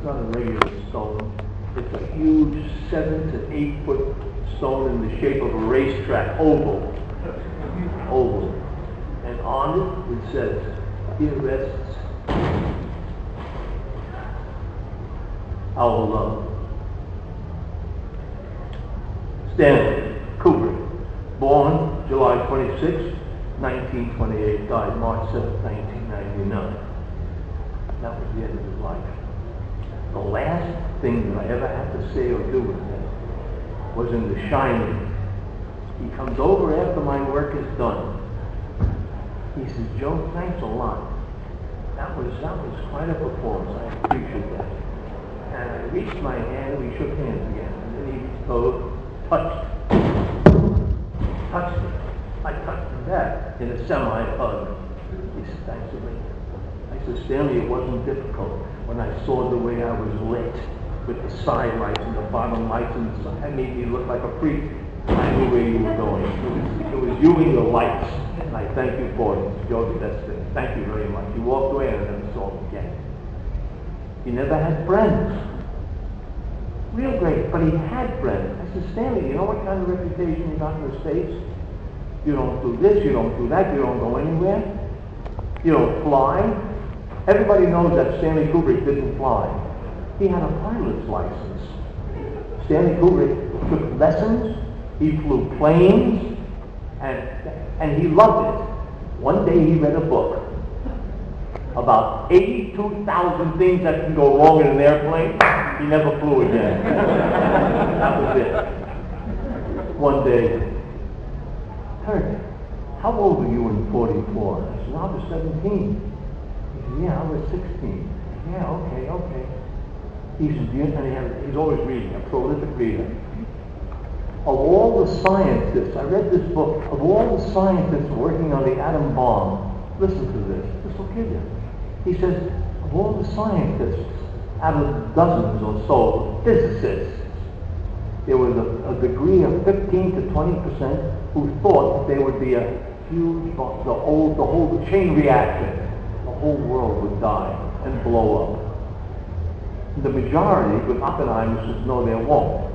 not a regular stone. It's a huge 7 to 8 foot stone in the shape of a racetrack, oval. And on it says, here rests our love. Stanley Kubrick, born July 26, 1928, died March 7, 1999. That was the end of his life. The last thing that I ever had to say or do with him was in The Shining. He comes over after my work is done. He says, Joe, thanks a lot. That was quite a performance. I appreciate that. And I reached my hand, we shook hands again. And then he reached over, touched me. I touched him back in a semi-hug. He said, thanks a lot. I said, Stanley, it wasn't difficult when I saw the way I was lit with the side lights and the bottom lights and the side. That made me look like a freak. I knew where you were going. It was you and your lights. And I thank you for it. Joe, that's it. Thank you very much. He walked away and I never saw him again. He never had friends. Real great, but he had friends. I said, Stanley, you know what kind of reputation you got in the States? You don't do this, you don't do that, you don't go anywhere. You don't fly. Everybody knows that Stanley Kubrick didn't fly. He had a pilot's license. Stanley Kubrick took lessons, he flew planes, and he loved it. One day he read a book about 82,000 things that can go wrong in an airplane. He never flew again. That was it. One day, Turkel, how old were you in 44? I said, I was 17. He said, yeah, I was 16. Yeah, okay. He said, he's always reading, a prolific reader. Of all the scientists, I read this book, of all the scientists working on the atom bomb, listen to this will kill you. He says, of all the scientists, out of dozens or so physicists, there was a degree of 15 to 20% who thought that there would be a huge, the whole chain reaction, the whole world would die and blow up. The majority, with Oppenheimer, says, no, there won't.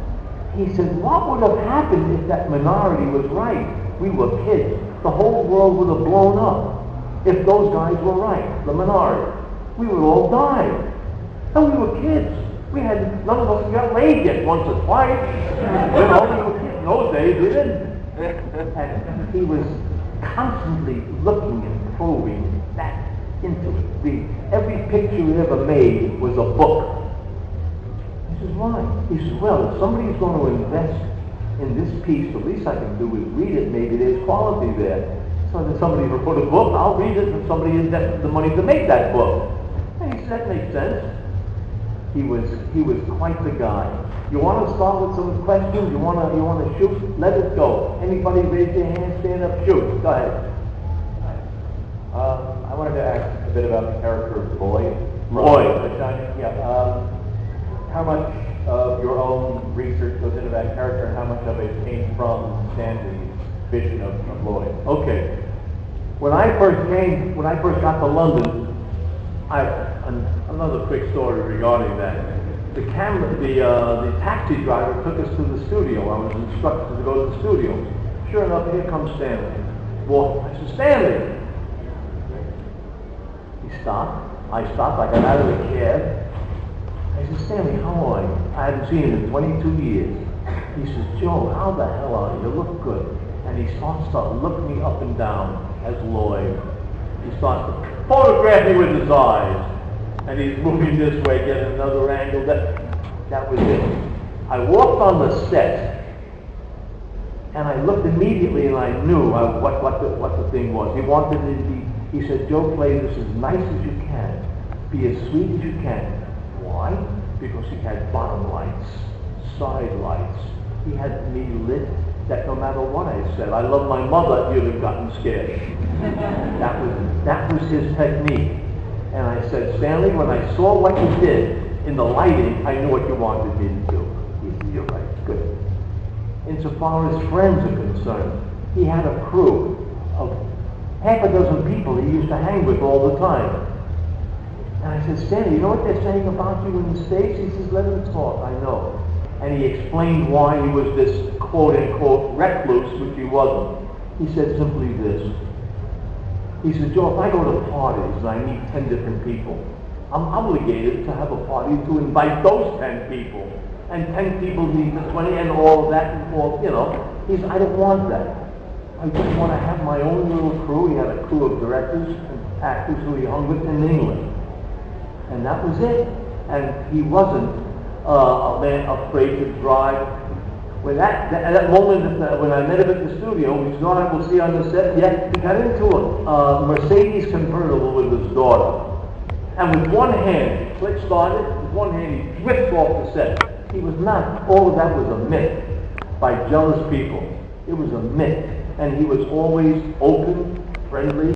He said, what would have happened if that minority was right? We were kids. The whole world would have blown up. If those guys were right, the minority. We would all die. And we were kids. None of us got laid yet once or twice. We were kids. In those days, we didn't. And he was constantly looking and probing that into it. Every picture he ever made was a book. He says, why? He says, well, if somebody's going to invest in this piece, the least I can do is read it. Maybe there's quality there. So if somebody wrote a book, I'll read it, and somebody invested the money to make that book. And he said, that makes sense. He was quite the guy. You want to start with some questions? You want to shoot? Let it go. Anybody raise their hand, stand up, shoot. Go ahead. I wanted to ask a bit about the character of Lloyd. Lloyd. Yeah. How much of your own research goes into that character, and how much of it came from Stanley's vision of Lloyd? Okay. When I first got to London, another quick story regarding that. The taxi driver took us to the studio. I was instructed to go to the studio. Sure enough, here comes Stanley. Well, I said, Stanley. He stopped. I stopped. I got out of the cab. I said, Stanley, how are you? I hadn't seen him in 22 years. He says, Joe, how the hell are you? You look good. And he starts to look me up and down as Lloyd. He starts to photograph me with his eyes. And he's moving this way, getting another angle. That was it. I walked on the set, and I looked immediately, and I knew what the thing was. He wanted it to be. He said, Joe, play this as nice as you can. Be as sweet as you can. Why? Because he had bottom lights, side lights. He had me lit that no matter what I said, I love my mother, you'd have gotten scared. That was his technique. And I said, Stanley, when I saw what you did in the lighting, I knew what you wanted me to do. He said, you're right, good. Insofar as friends are concerned, he had a crew of half a dozen people he used to hang with all the time. And I said, Stanley, you know what they're saying about you in the States? He says, let them talk, I know. And he explained why he was this quote-unquote recluse, which he wasn't. He said simply this. He said, Joe, if I go to parties and I meet 10 different people, I'm obligated to have a party to invite those 10 people. And 10 people need the 20 and all of that and all, you know. He said, I don't want that. I just want to have my own little crew. He had a crew of directors and actors who he hung with in England. And that was it. And he wasn't a man afraid to drive. When at that moment, when I met him at the studio, which Donna will see on the set, yeah, he got into a Mercedes convertible with his daughter. And with one hand, Flick started, with one hand he whipped off the set. He was not, all of that was a myth by jealous people. It was a myth. And he was always open, friendly.